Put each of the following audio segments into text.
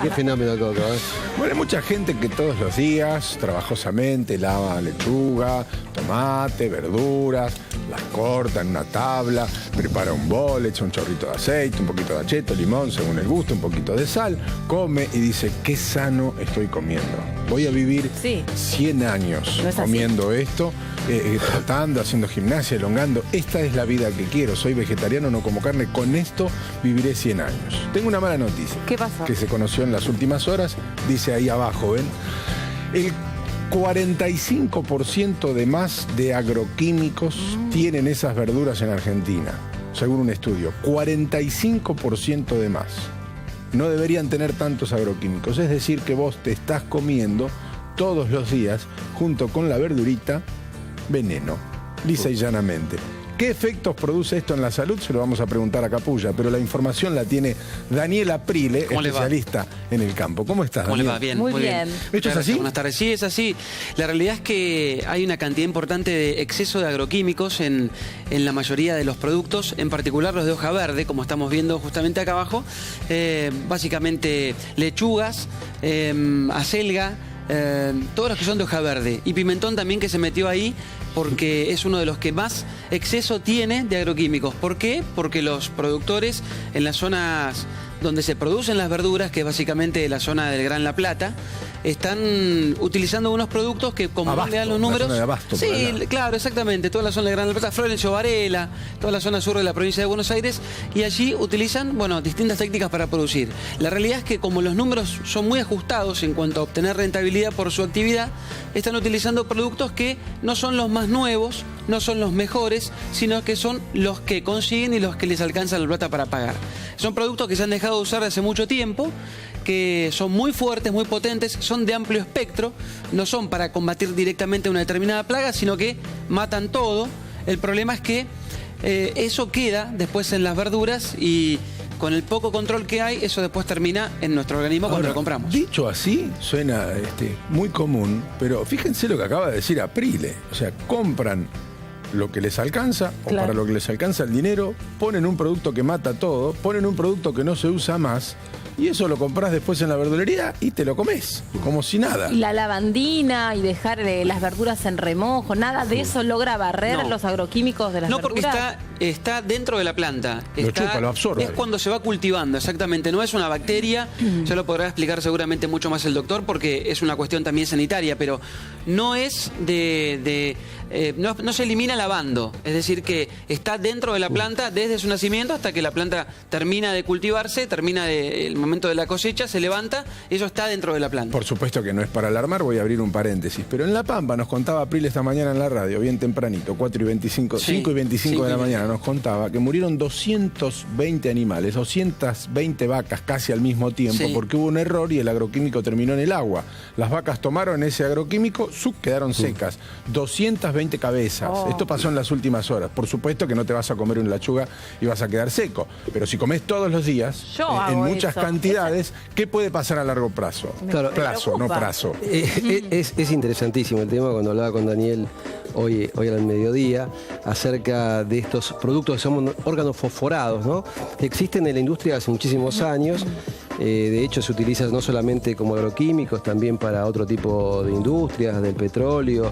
Qué fenómeno, Coco. Bueno, hay mucha gente que todos los días, trabajosamente, lava lechuga, tomate, verduras, las corta en una tabla, prepara un bol, echa un chorrito de aceite, un poquito de acheto, limón, según el gusto, un poquito de sal, come y dice, qué sano estoy comiendo. Voy a vivir 100 años comiendo esto, trotando, haciendo gimnasia, elongando. Esta es la vida que quiero. Soy vegetariano, no como carne. Con esto viviré 100 años. Tengo una mala noticia. ¿Qué pasó? Que se conoció en las últimas horas. Dice ahí abajo, ¿ven? El 45% de más de agroquímicos tienen esas verduras en Argentina, según un estudio. 45% de más. No deberían tener tantos agroquímicos. Es decir, que vos te estás comiendo todos los días, junto con la verdurita, veneno, lisa y llanamente. ¿Qué efectos produce esto en la salud? Se lo vamos a preguntar a Capulla, pero la información la tiene Daniel Aprile, especialista en el campo. ¿Cómo estás, ¿Cómo Daniel? le va? Bien, muy bien. ¿Esto es así? Buenas tardes. Sí, es así. La realidad es que hay una cantidad importante de exceso de agroquímicos en la mayoría de los productos, en particular los de hoja verde, como estamos viendo justamente acá abajo. Básicamente lechugas, acelga, todos los que son de hoja verde. Y pimentón también, que se metió ahí porque es uno de los que más exceso tiene de agroquímicos. ¿Por qué? Porque los productores en las zonas donde se producen las verduras, que es básicamente la zona del Gran La Plata, están utilizando unos productos que, como Abasto, le dan los números... la zona de Abasto, sí, claro, exactamente. Toda la zona del Gran La Plata, Florencio Varela, toda la zona sur de la provincia de Buenos Aires, y allí utilizan, bueno, distintas técnicas para producir. La realidad es que, como los números son muy ajustados en cuanto a obtener rentabilidad por su actividad, están utilizando productos que no son los más nuevos, no son los mejores, sino que son los que consiguen y los que les alcanza la plata para pagar. Son productos que se han dejado de usar hace mucho tiempo, que son muy fuertes, muy potentes, son de amplio espectro, no son para combatir directamente una determinada plaga, sino que matan todo. El problema es que eso queda después en las verduras y con el poco control que hay, eso después termina en nuestro organismo cuando lo compramos. Dicho así, suena muy común, pero fíjense lo que acaba de decir Aprile. O sea, compran lo que les alcanza, o para lo que les alcanza el dinero, ponen un producto que mata todo, ponen un producto que no se usa más, y eso lo compras después en la verdulería y te lo comes, como si nada. Y la lavandina y dejar las verduras en remojo, nada de eso logra barrer los agroquímicos de las verduras. No, porque está dentro de la planta. Lo chupa, lo absorbe. Es cuando se va cultivando, exactamente. No es una bacteria, ya lo podrá explicar seguramente mucho más el doctor, porque es una cuestión también sanitaria, pero no es no se elimina lavando. Es decir, que está dentro de la planta desde su nacimiento hasta que la planta termina de cultivarse, termina el momento de la cosecha, se levanta, eso está dentro de la planta. Por supuesto que no es para alarmar, voy a abrir un paréntesis, pero en La Pampa nos contaba Aprile esta mañana en la radio, bien tempranito, 4:25, 5:25 de la mañana, nos contaba que murieron 220 animales, 220 vacas casi al mismo tiempo, porque hubo un error y el agroquímico terminó en el agua. Las vacas tomaron ese agroquímico, quedaron secas. 220 cabezas. Esto pasó en las últimas horas. Por supuesto que no te vas a comer una lechuga y vas a quedar seco, pero si comes todos los días, en muchas cantidades, ¿qué puede pasar a largo plazo? Claro, plazo, no prazo. Es interesantísimo el tema cuando hablaba con Daniel hoy al mediodía acerca de estos productos que son órganos fosforados, ¿no? Que existen en la industria hace muchísimos años. De hecho, se utilizan no solamente como agroquímicos, también para otro tipo de industrias, del petróleo,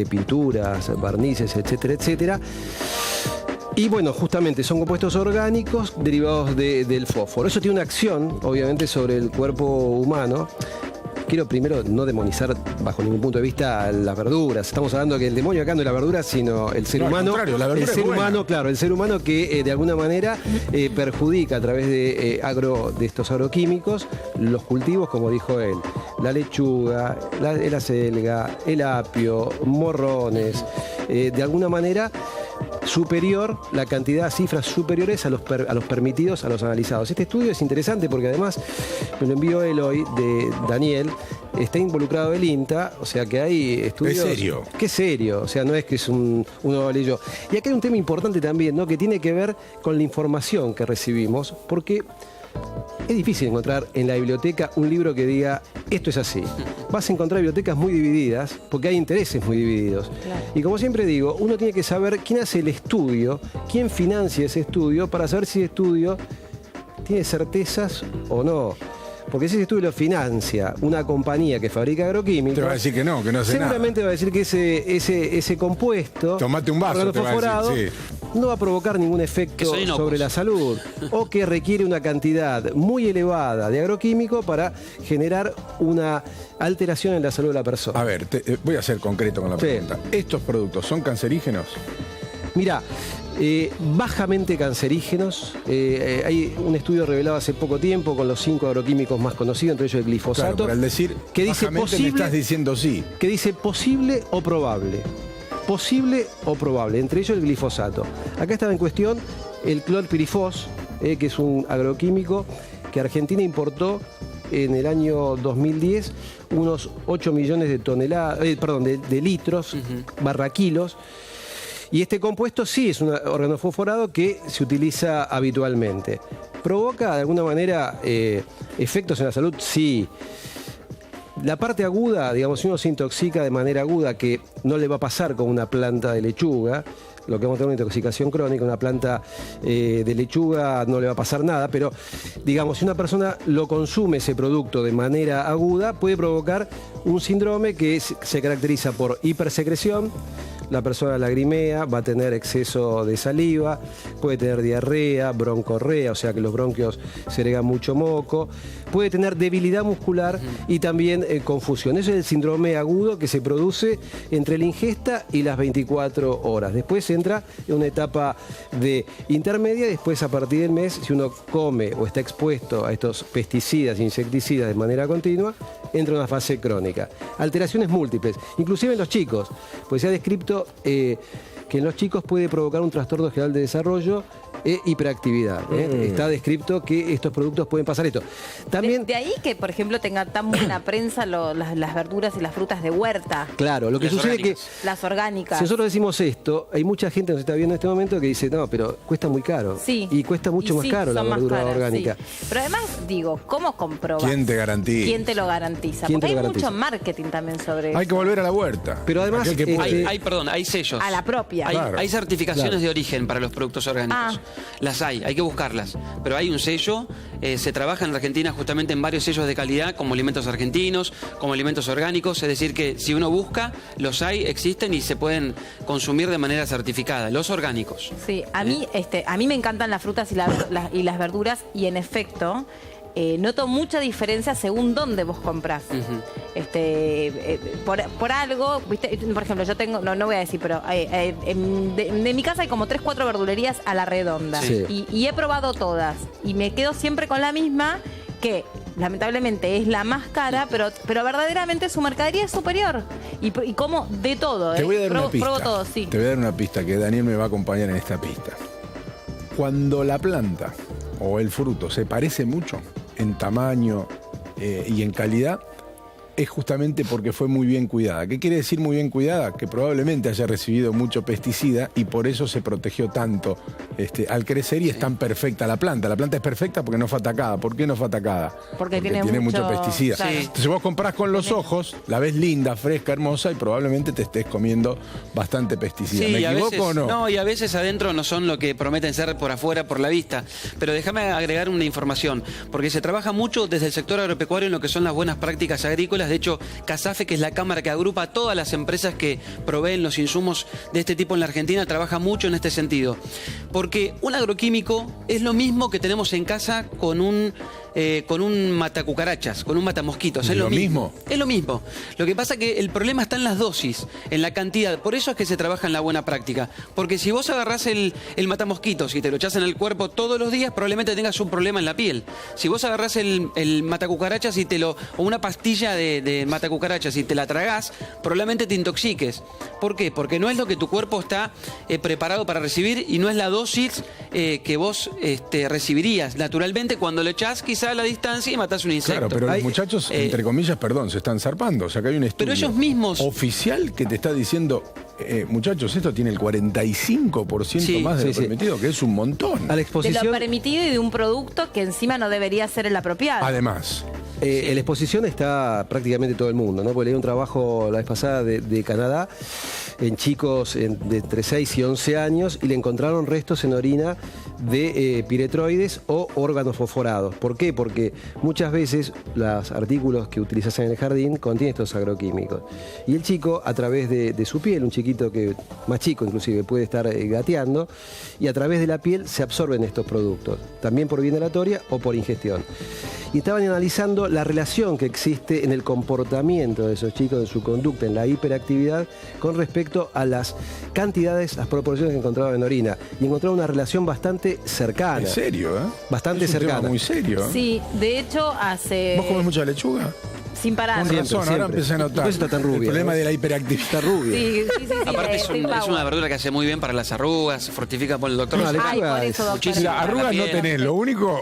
pinturas, barnices, etcétera, etcétera. Y bueno, justamente son compuestos orgánicos derivados del fósforo. Eso tiene una acción, obviamente, sobre el cuerpo humano. Quiero primero no demonizar bajo ningún punto de vista las verduras. Estamos hablando que el demonio acá no es la verdura, sino el ser humano. El ser humano, claro, el ser humano que de alguna manera perjudica a través de estos agroquímicos los cultivos, como dijo él. La lechuga, el acelga, el apio, morrones. De alguna manera superior, la cantidad, cifras superiores a los permitidos, a los analizados. Este estudio es interesante porque además me lo envió él hoy, de Daniel, está involucrado el INTA, o sea que hay estudios... Es serio. Que es serio, o sea, no es que es uno vale yo. Y acá hay un tema importante también, ¿no? Que tiene que ver con la información que recibimos, porque es difícil encontrar en la biblioteca un libro que diga esto es así. Vas a encontrar bibliotecas muy divididas porque hay intereses muy divididos. Claro. Y como siempre digo, uno tiene que saber quién hace el estudio, quién financia ese estudio, para saber si el estudio tiene certezas o no. Porque si ese estudio lo financia una compañía que fabrica agroquímicos... Te va a decir que no hace nada. Seguramente va a decir que ese compuesto... Tomate un vaso, te va a decir, no va a provocar ningún efecto sobre la salud. O que requiere una cantidad muy elevada de agroquímico para generar una alteración en la salud de la persona. A ver, voy a ser concreto con la pregunta. ¿Estos productos son cancerígenos? Mirá, bajamente cancerígenos. Hay un estudio revelado hace poco tiempo con los 5 agroquímicos más conocidos, entre ellos el glifosato. Claro, pero al decir que dice posible, me estás diciendo sí. Que dice posible o probable. Posible o probable, entre ellos el glifosato. Acá estaba en cuestión el clorpirifos, que es un agroquímico que Argentina importó en el año 2010 unos 8 millones de toneladas, de litros, barra kilos. Y este compuesto sí es un organofosforado que se utiliza habitualmente. ¿Provoca de alguna manera efectos en la salud? Sí. La parte aguda, digamos, si uno se intoxica de manera aguda, que no le va a pasar con una planta de lechuga, lo que vamos a tener una intoxicación crónica, una planta de lechuga no le va a pasar nada, pero digamos, si una persona lo consume ese producto de manera aguda, puede provocar un síndrome que se caracteriza por hipersecreción. La persona lagrimea, va a tener exceso de saliva, puede tener diarrea, broncorrea, o sea que los bronquios segregan mucho moco, puede tener debilidad muscular y también confusión. Eso es el síndrome agudo que se produce entre la ingesta y las 24 horas. Después entra en una etapa de intermedia y después a partir del mes, si uno come o está expuesto a estos pesticidas e insecticidas de manera continua, entra en una fase crónica. Alteraciones múltiples, inclusive en los chicos, pues se ha descrito que en los chicos puede provocar un trastorno general de desarrollo e hiperactividad. Está descrito que estos productos pueden pasar esto. También, de ahí que, por ejemplo, tenga tan buena prensa las verduras y las frutas de huerta. Claro, lo que sucede es que... Las orgánicas. Si nosotros decimos esto, hay mucha gente que nos está viendo en este momento que dice, no, pero cuesta muy caro. Sí. Y cuesta mucho más caro la verdura orgánica. Sí. Pero además, digo, ¿cómo comprobas? ¿Quién te garantiza? ¿Quién te lo garantiza? ¿Quién Porque te hay lo garantiza? mucho marketing también sobre eso. Hay que volver a la huerta. Pero además... hay sellos. A la propia. Hay certificaciones de origen para los productos orgánicos. Las hay que buscarlas. Pero hay un sello, se trabaja en Argentina justamente en varios sellos de calidad, como alimentos argentinos, como alimentos orgánicos. Es decir, que si uno busca, los hay, existen y se pueden consumir de manera certificada, los orgánicos. Sí, a mí me encantan las frutas y las verduras y en efecto... noto mucha diferencia según dónde vos comprás. Por algo, ¿viste? Por ejemplo, yo tengo, no voy a decir, pero de mi casa hay como 3, 4 verdulerías a la redonda. Sí. Y he probado todas. Y me quedo siempre con la misma, que lamentablemente es la más cara, pero verdaderamente su mercadería es superior. Y como de todo. Te voy a dar una pista. Pruebo todo, sí. Te voy a dar una pista que Daniel me va a acompañar en esta pista. Cuando la planta o el fruto se parece mucho en tamaño y en calidad, es justamente porque fue muy bien cuidada. ¿Qué quiere decir muy bien cuidada? Que probablemente haya recibido mucho pesticida y por eso se protegió tanto al crecer y es tan perfecta la planta. La planta es perfecta porque no fue atacada. ¿Por qué no fue atacada? Porque tiene mucho pesticida. Claro. Entonces vos comprás con los ojos, la ves linda, fresca, hermosa y probablemente te estés comiendo bastante pesticida. ¿Me equivoco o no? No, y a veces adentro no son lo que prometen ser por afuera, por la vista. Pero déjame agregar una información, porque se trabaja mucho desde el sector agropecuario en lo que son las buenas prácticas agrícolas. De hecho, CASAFE, que es la cámara que agrupa a todas las empresas que proveen los insumos de este tipo en la Argentina, trabaja mucho en este sentido. Porque un agroquímico es lo mismo que tenemos en casa con un matacucarachas, con un matamosquitos. ¿Es lo mismo? Es lo mismo. Lo que pasa es que el problema está en las dosis, en la cantidad. Por eso es que se trabaja en la buena práctica. Porque si vos agarrás el matamosquitos y te lo echás en el cuerpo todos los días, probablemente tengas un problema en la piel. Si vos agarrás el matacucarachas o una pastilla de matacucarachas y te la tragás, probablemente te intoxiques. ¿Por qué? Porque no es lo que tu cuerpo está preparado para recibir y no es la dosis que vos recibirías naturalmente cuando lo echás quizá a la distancia y matás un insecto. Claro, pero los muchachos, entre comillas, se están zarpando. O sea, que hay un estudio pero ellos mismos oficial que te está diciendo, muchachos, esto tiene el 45% más de lo permitido, que es un montón. A la exposición, de lo permitido y de un producto que encima no debería ser el apropiado. Además. En la exposición está prácticamente todo el mundo, ¿no? Porque leí un trabajo la vez pasada de Canadá en chicos de entre 6 y 11 años y le encontraron restos en orina de piretroides o órganos fosforados. ¿Por qué? Porque muchas veces los artículos que utilizas en el jardín contienen estos agroquímicos. Y el chico, a través de su piel, un chiquito que más chico inclusive puede estar gateando, y a través de la piel se absorben estos productos, también por vía inhalatoria o por ingestión. Y estaban analizando la relación que existe en el comportamiento de esos chicos, en su conducta, en la hiperactividad, con respecto a las cantidades, las proporciones que encontraban en orina. Y encontraron una relación bastante cercana. ¿En serio? Bastante Es un cercana. tema muy serio. Sí, de hecho hace... ¿Vos comés mucha lechuga? Sin parar. Con Siempre, razón, ahora siempre. empecé a notar. Por eso está tan rubia, el problema ¿no? de la hiperactividad. Está rubia. Sí, Aparte es estoy una power. verdura que hace muy bien para las arrugas, fortifica por el doctor. No, Ay, por eso, doctor. muchísimo. Mira, arrugas no piel. tenés, lo único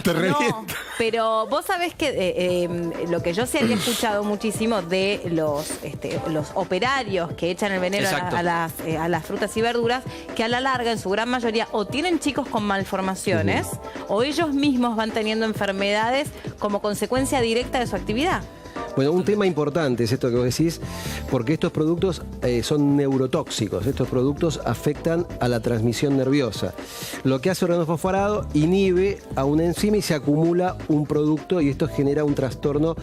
te revienta. No, pero vos sabés que lo que yo sí había escuchado muchísimo de los operarios que echan el veneno Exacto. a las frutas y verduras, que a la larga, en su gran mayoría, o tienen chicos con malformaciones, o ellos mismos van teniendo enfermedades como consecuencia directa de su actividad. Bueno, un tema importante es esto que vos decís, porque estos productos son neurotóxicos. Estos productos afectan a la transmisión nerviosa. Lo que hace órgano fosforado inhibe a una enzima y se acumula un producto, y esto genera un trastorno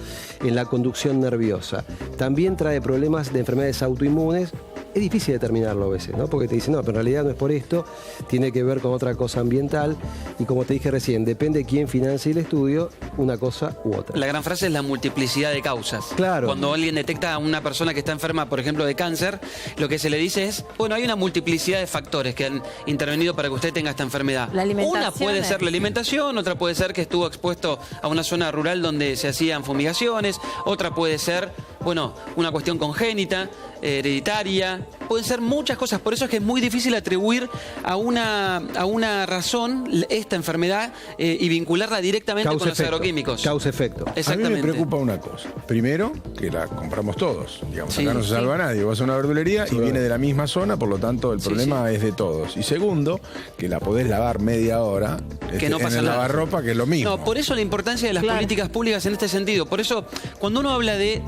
en la conducción nerviosa. También trae problemas de enfermedades autoinmunes. Es difícil determinarlo a veces, ¿no? Porque te dicen, no, pero en realidad no es por esto, tiene que ver con otra cosa ambiental, y como te dije recién, depende de quién financie el estudio, una cosa u otra. La gran frase es la multiplicidad de causas. Claro. Cuando alguien detecta a una persona que está enferma, por ejemplo, de cáncer, lo que se le dice es, bueno, hay una multiplicidad de factores que han intervenido para que usted tenga esta enfermedad. La alimentación Una puede ser la alimentación, otra puede ser que estuvo expuesto a una zona rural donde se hacían fumigaciones, otra puede ser, bueno, una cuestión congénita, hereditaria, pueden ser muchas cosas. Por eso es que es muy difícil atribuir a una razón esta enfermedad y vincularla directamente con los agroquímicos. Causa-efecto. A mí Exactamente. me preocupa una cosa. Primero, que la compramos todos. Digamos, Sí, acá no se salva a nadie. Vas a una verdulería y viene de la misma zona, por lo tanto el problema es de todos. Y segundo, que la podés lavar media hora Que no pasa en el nada. lavarropa, que es lo mismo. No, por eso la importancia de las Claro. políticas públicas en este sentido. Por eso, cuando uno habla de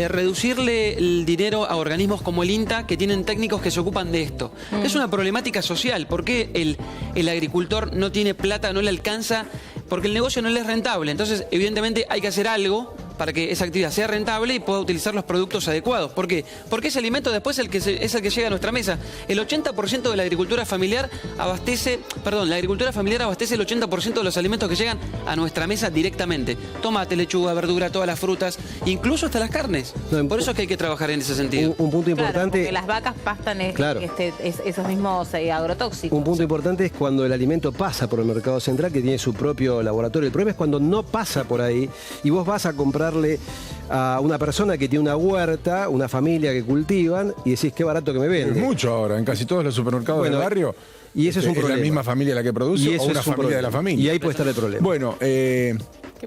reducirle el dinero a organismos como el INTA, que tienen técnicos que se ocupan de esto, es una problemática social. ¿Por qué el agricultor no tiene plata, no le alcanza? Porque el negocio no le es rentable. Entonces, evidentemente, hay que hacer algo para que esa actividad sea rentable y pueda utilizar los productos adecuados. ¿Por qué? Porque ese alimento después es el que llega a nuestra mesa. El 80% de la agricultura familiar abastece el 80% de los alimentos que llegan a nuestra mesa directamente. Tomate, lechuga, verdura, todas las frutas, incluso hasta las carnes. No, Por eso es que hay que trabajar en ese sentido. Un punto Claro, importante... porque las vacas pastan Claro. esos mismos agrotóxicos. Un punto importante es cuando el alimento pasa por el mercado central, que tiene su propio laboratorio. El problema es cuando no pasa por ahí y vos vas a comprarle a una persona que tiene una huerta, una familia que cultivan, y decís qué barato que me Es vende. mucho ahora, en casi todos los supermercados Bueno, del barrio. y eso es un la problema. misma familia la que produce Y eso o una es un familia de la problema. familia. Y ahí puede estar el problema. Bueno,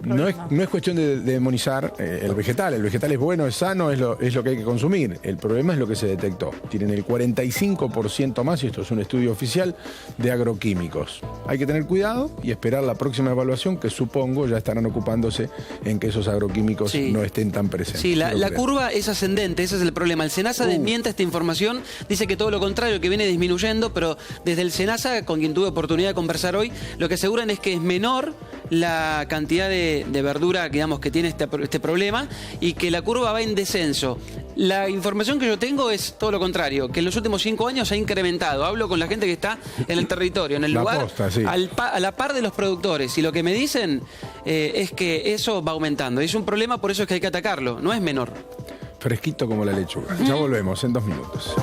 no es cuestión de demonizar el vegetal. El vegetal es bueno, es sano, es lo que hay que consumir. El problema es lo que se detectó. Tienen el 45% más, y esto es un estudio oficial, de agroquímicos. Hay que tener cuidado y esperar la próxima evaluación, que supongo ya estarán ocupándose en que esos agroquímicos Sí. no estén tan presentes. Sí, la Yo creo. curva es ascendente, ese es el problema. El SENASA desmiente esta información, dice que todo lo contrario, que viene disminuyendo, pero desde el SENASA, con quien tuve oportunidad de conversar hoy, lo que aseguran es que es menor la cantidad de verdura, digamos, que tiene este problema, y que la curva va en descenso. La información que yo tengo es todo lo contrario, que en los últimos 5 años se ha incrementado. Hablo con la gente que está en el territorio, en el La lugar, posta, sí. a la par de los productores, y lo que me dicen es que eso va aumentando. Y es un problema, por eso es que hay que atacarlo, no es menor. Fresquito como la lechuga. Ya volvemos en 2 minutos.